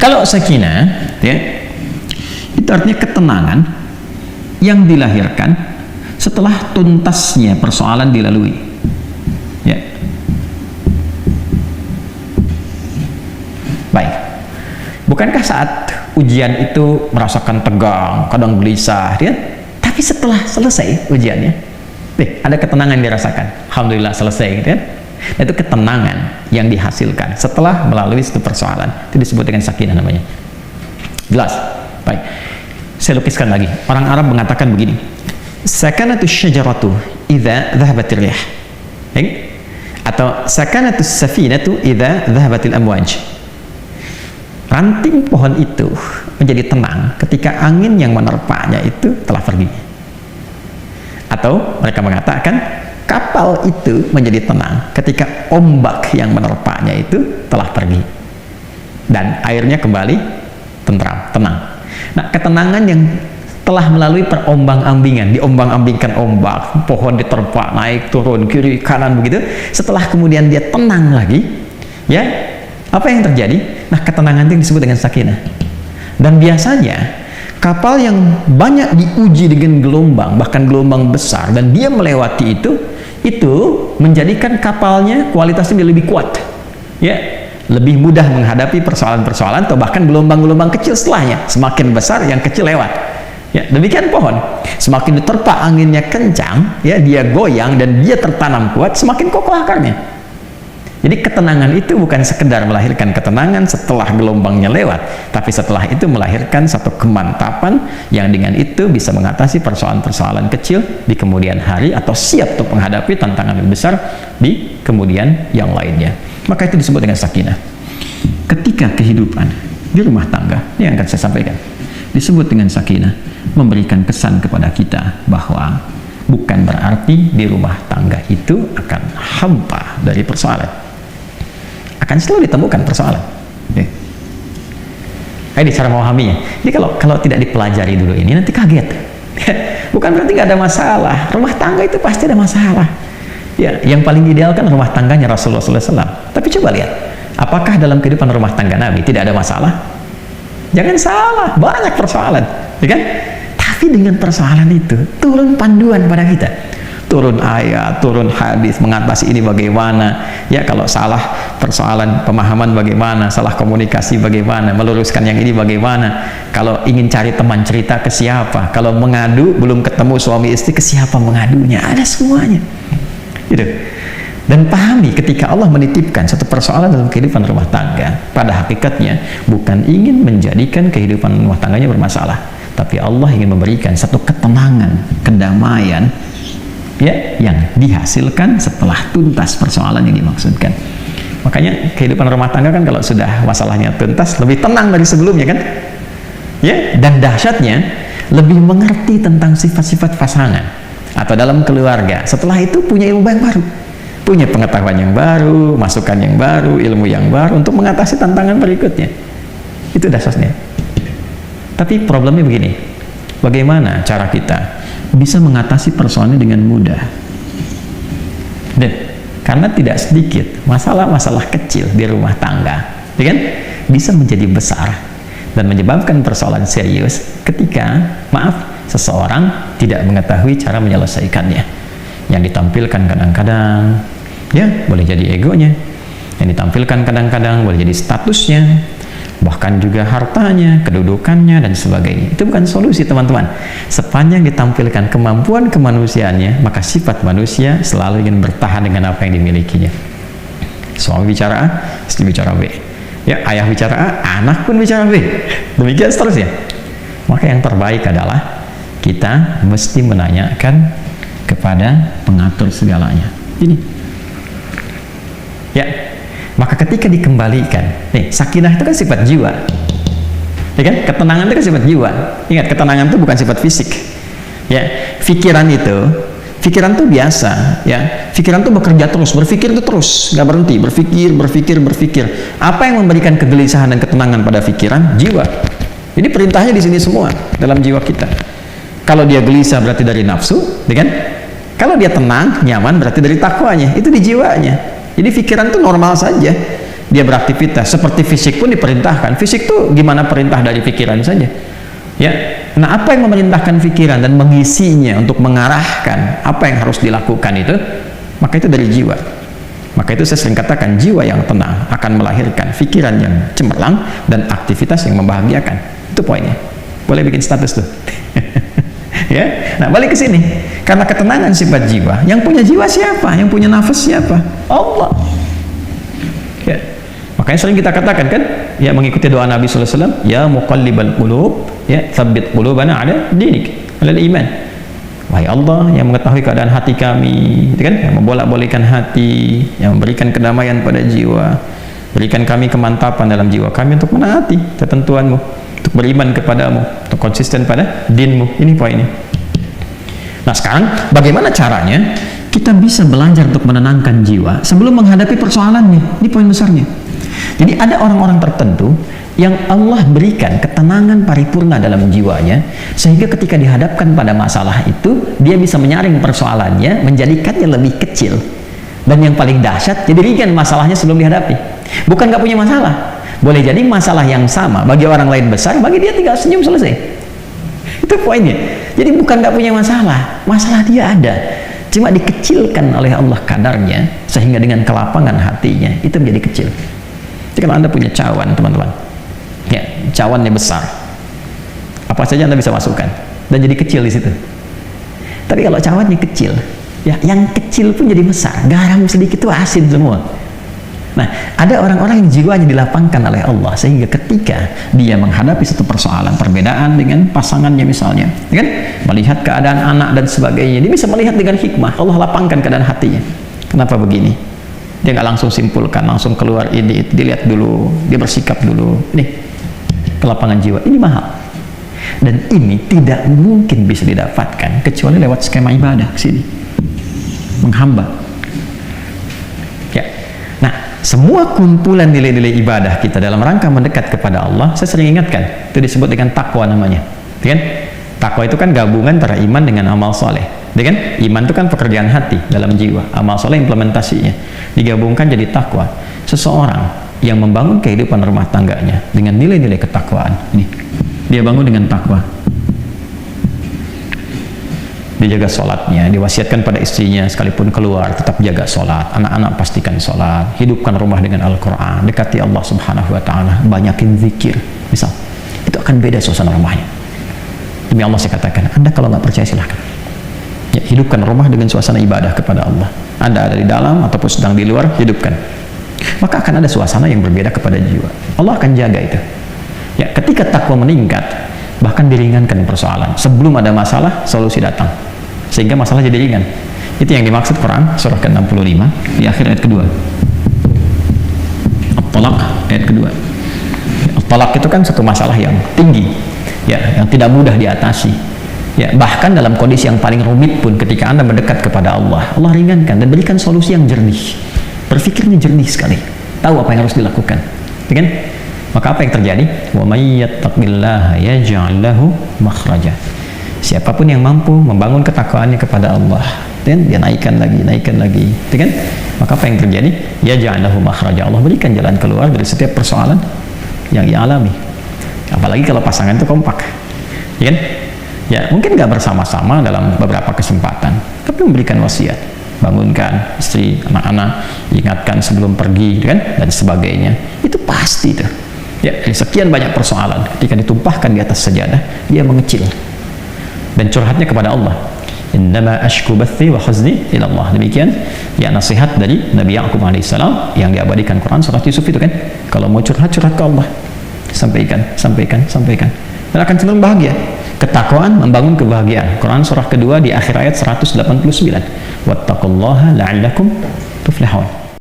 Kalau sakinah, ya, itu artinya ketenangan yang dilahirkan setelah tuntasnya persoalan dilalui. Ya. Baik. Bukankah saat ujian itu merasakan tegang, kadang gelisah, ya? Tapi setelah selesai ujiannya, ada ketenangan yang dirasakan. Alhamdulillah selesai, gitu ya. Nah, itu ketenangan yang dihasilkan setelah melalui satu persoalan. Itu disebut dengan sakinah namanya. Jelas? Baik. Saya lukiskan lagi. Orang Arab mengatakan begini. Sakanatu syajaratu idza dhahabatir rih. Atau sakanatu safinatu idza dhahabatil amwaj. Ranting pohon itu menjadi tenang ketika angin yang menerpanya itu telah pergi. Atau mereka mengatakan kapal itu menjadi tenang ketika ombak yang menerpanya itu telah pergi dan airnya kembali tentram, tenang. Nah, ketenangan yang telah melalui perombang-ambingan, diombang-ambingkan ombak, pohon diterpa, naik turun, kiri kanan begitu, setelah kemudian dia tenang lagi, ya, apa yang terjadi? Nah, ketenangan itu disebut dengan sakinah. Dan biasanya kapal yang banyak diuji dengan gelombang, bahkan gelombang besar, dan dia melewati itu menjadikan kapalnya kualitasnya lebih kuat, ya, lebih mudah menghadapi persoalan-persoalan atau bahkan gelombang-gelombang kecil setelahnya. Semakin besar, yang kecil lewat. Ya, demikian pohon. Semakin diterpa anginnya kencang, ya, dia goyang dan dia tertanam kuat, semakin kokoh akarnya. Jadi ketenangan itu bukan sekedar melahirkan ketenangan setelah gelombangnya lewat, tapi setelah itu melahirkan satu kemantapan yang dengan itu bisa mengatasi persoalan-persoalan kecil di kemudian hari atau siap untuk menghadapi tantangan lebih besar di kemudian yang lainnya. Maka itu disebut dengan sakinah. Ketika kehidupan di rumah tangga, ini yang akan saya sampaikan, disebut dengan sakinah, memberikan kesan kepada kita bahwa bukan berarti di rumah tangga itu akan hampa dari persoalan. Akan selalu ditemukan persoalan. Ini cara memahaminya. Jadi kalau tidak dipelajari dulu ini, nanti kaget. Bukan berarti nggak ada masalah. Rumah tangga itu pasti ada masalah. Ya, yang paling ideal kan rumah tangganya Rasulullah SAW. Tapi coba lihat, apakah dalam kehidupan rumah tangga Nabi tidak ada masalah? Jangan salah, banyak persoalan, ya kan? Tapi dengan persoalan itu turun panduan pada kita. Turun ayat, turun hadis, mengatasi ini bagaimana, ya, kalau salah persoalan pemahaman bagaimana, salah komunikasi bagaimana, meluruskan yang ini bagaimana, kalau ingin cari teman cerita ke siapa, kalau mengadu belum ketemu suami istri ke siapa mengadunya, ada semuanya gitu. Dan pahami ketika Allah menitipkan satu persoalan dalam kehidupan rumah tangga, pada hakikatnya bukan ingin menjadikan kehidupan rumah tangganya bermasalah, tapi Allah ingin memberikan satu ketenangan, kedamaian, ya, yang dihasilkan setelah tuntas persoalan yang dimaksudkan. Makanya kehidupan rumah tangga kan kalau sudah masalahnya tuntas lebih tenang dari sebelumnya kan, ya, dan dahsyatnya lebih mengerti tentang sifat-sifat pasangan atau dalam keluarga. Setelah itu punya ilmu yang baru, punya pengetahuan yang baru, masukan yang baru, ilmu yang baru untuk mengatasi tantangan berikutnya. Itu dahsyatnya. Tapi problemnya begini, bagaimana cara kita bisa mengatasi persoalannya dengan mudah? Dan karena tidak sedikit masalah-masalah kecil di rumah tangga, ya kan, bisa menjadi besar dan menyebabkan persoalan serius ketika, maaf, seseorang tidak mengetahui cara menyelesaikannya. Yang ditampilkan kadang-kadang, ya, boleh jadi egonya. Yang ditampilkan kadang-kadang boleh jadi statusnya, bahkan juga hartanya, kedudukannya, dan sebagainya. Itu bukan solusi, teman-teman. Sepanjang ditampilkan kemampuan kemanusiaannya, maka sifat manusia selalu ingin bertahan dengan apa yang dimilikinya. Suami bicara A, istri bicara B, ya, ayah bicara A, anak pun bicara B, demikian seterusnya. Maka yang terbaik adalah kita mesti menanyakan kepada pengatur segalanya. Ini, ya. Maka ketika dikembalikan, nih, sakinah itu kan sifat jiwa, ya kan? Ketenangan itu kan sifat jiwa. Ingat, ketenangan itu bukan sifat fisik, ya. Pikiran tuh biasa, ya. Pikiran tuh bekerja terus, berpikir itu terus, nggak berhenti, berpikir. Apa yang memberikan kegelisahan dan ketenangan pada pikiran? Jiwa. Jadi perintahnya di sini semua dalam jiwa kita. Kalau dia gelisah berarti dari nafsu, ya kan? Kalau dia tenang, nyaman berarti dari takwanya, itu di jiwanya. Jadi pikiran itu normal saja, dia beraktivitas. Seperti fisik pun diperintahkan. Fisik tuh gimana perintah dari pikiran saja. Ya. Nah, apa yang memerintahkan pikiran dan mengisinya untuk mengarahkan apa yang harus dilakukan itu, maka itu dari jiwa. Maka itu saya sering katakan, jiwa yang tenang akan melahirkan pikiran yang cemerlang dan aktivitas yang membahagiakan. Itu poinnya. Boleh bikin status tuh. Ya. Nah, balik ke sini. Karena ketenangan sifat jiwa, yang punya jiwa siapa? Yang punya nafas siapa? Allah. Ya. Makanya sering kita katakan kan, ya mengikuti doa Nabi sallallahu alaihi wasallam, ya muqallibal qulub, ya tsabbit qulubana ala dinik, ala iman. Wahai Allah yang mengetahui keadaan hati kami, gitu kan? Yang membolak-balikkan hati, yang memberikan kedamaian pada jiwa, berikan kami kemantapan dalam jiwa kami untuk menaati ketentuanmu, untuk beriman kepadamu, untuk konsisten pada dinmu. Ini poinnya. Nah, sekarang bagaimana caranya kita bisa belajar untuk menenangkan jiwa sebelum menghadapi persoalannya? Ini poin besarnya. Jadi ada orang-orang tertentu yang Allah berikan ketenangan paripurna dalam jiwanya, sehingga ketika dihadapkan pada masalah itu, dia bisa menyaring persoalannya, menjadikannya lebih kecil, dan yang paling dahsyat, jadi ringan masalahnya sebelum dihadapi. Bukan nggak punya masalah, boleh jadi masalah yang sama bagi orang lain besar, bagi dia tinggal senyum selesai. Itu poinnya. Jadi bukan nggak punya masalah, masalah dia ada, cuma dikecilkan oleh Allah kadarnya, sehingga dengan kelapangan hatinya itu menjadi kecil. Jadi kalau Anda punya cawan, teman-teman, ya, cawannya besar, apa saja Anda bisa masukkan dan jadi kecil di situ. Tapi kalau cawannya kecil, ya yang kecil pun jadi besar, garam sedikit itu asin semua. Nah, ada orang-orang yang jiwanya dilapangkan oleh Allah, sehingga ketika dia menghadapi satu persoalan, perbedaan dengan pasangannya misalnya, ya kan, melihat keadaan anak dan sebagainya, dia bisa melihat dengan hikmah. Allah lapangkan keadaan hatinya. Kenapa begini? Dia nggak langsung simpulkan, langsung keluar ini, dilihat dulu, dia bersikap dulu. Nih, kelapangan jiwa ini mahal, dan ini tidak mungkin bisa didapatkan kecuali lewat skema ibadah sini, menghamba. Ya, nah, semua kumpulan nilai-nilai ibadah kita dalam rangka mendekat kepada Allah, saya sering ingatkan, itu disebut dengan takwa namanya, kan? Takwa itu kan gabungan antara iman dengan amal soleh, kan? Iman itu kan pekerjaan hati dalam jiwa, amal soleh implementasinya, digabungkan jadi takwa. Seseorang yang membangun kehidupan rumah tangganya dengan nilai-nilai ketakwaan, ini dia bangun dengan takwa, dia jaga sholatnya, diwasiatkan pada istrinya sekalipun keluar tetap jaga sholat, anak-anak pastikan sholat, hidupkan rumah dengan Al-Quran, dekati Allah subhanahu wa ta'ala, banyakin zikir misal, itu akan beda suasana rumahnya. Demi Allah saya katakan, Anda kalau nggak percaya silahkan, ya, hidupkan rumah dengan suasana ibadah kepada Allah. Anda ada di dalam ataupun sedang di luar, hidupkan, maka akan ada suasana yang berbeda kepada jiwa. Allah akan jaga itu. Ya, ketika takwa meningkat, bahkan diringankan persoalan. Sebelum ada masalah, solusi datang, sehingga masalah jadi ringan. Itu yang dimaksud Quran surah ke-65 di akhir ayat kedua. At-Talaq ayat kedua. At-Talaq itu kan satu masalah yang tinggi, ya, yang tidak mudah diatasi. Ya, bahkan dalam kondisi yang paling rumit pun, ketika Anda mendekat kepada Allah, Allah ringankan dan berikan solusi yang jernih. Berpikirnya jernih sekali, tahu apa yang harus dilakukan, ya kan? Maka apa yang terjadi? Wa may yattaqillaha yaj'al lahu makhraja. Siapapun yang mampu membangun ketakwaannya kepada Allah, dan dia naikkan lagi, ya kan? Maka apa yang terjadi? Yaj'al lahu makhraja. Allah berikan jalan keluar dari setiap persoalan yang ia alami. Apalagi kalau pasangan itu kompak, ya kan? Ya, mungkin nggak bersama-sama dalam beberapa kesempatan, tapi memberikan wasiat, bangunkan istri, anak-anak, ingatkan sebelum pergi, kan, dan sebagainya. Itu pasti tuh. Ya, sekian banyak persoalan ketika ditumpahkan di atas sajadah, dia mengecil dan curhatnya kepada Allah. Innama ashku bathi wa huzni ila Allah. Demikian ya nasihat dari Nabi Ya'qub alaihissalam yang diabadikan Quran surat Yusuf itu kan. Kalau mau curhat ke Allah, sampaikan, dan akan cenderung bahagia. Ketakwaan membangun kebahagiaan. Quran surah kedua di akhir ayat 189. Wattaqullaha la'allakum tuflihun.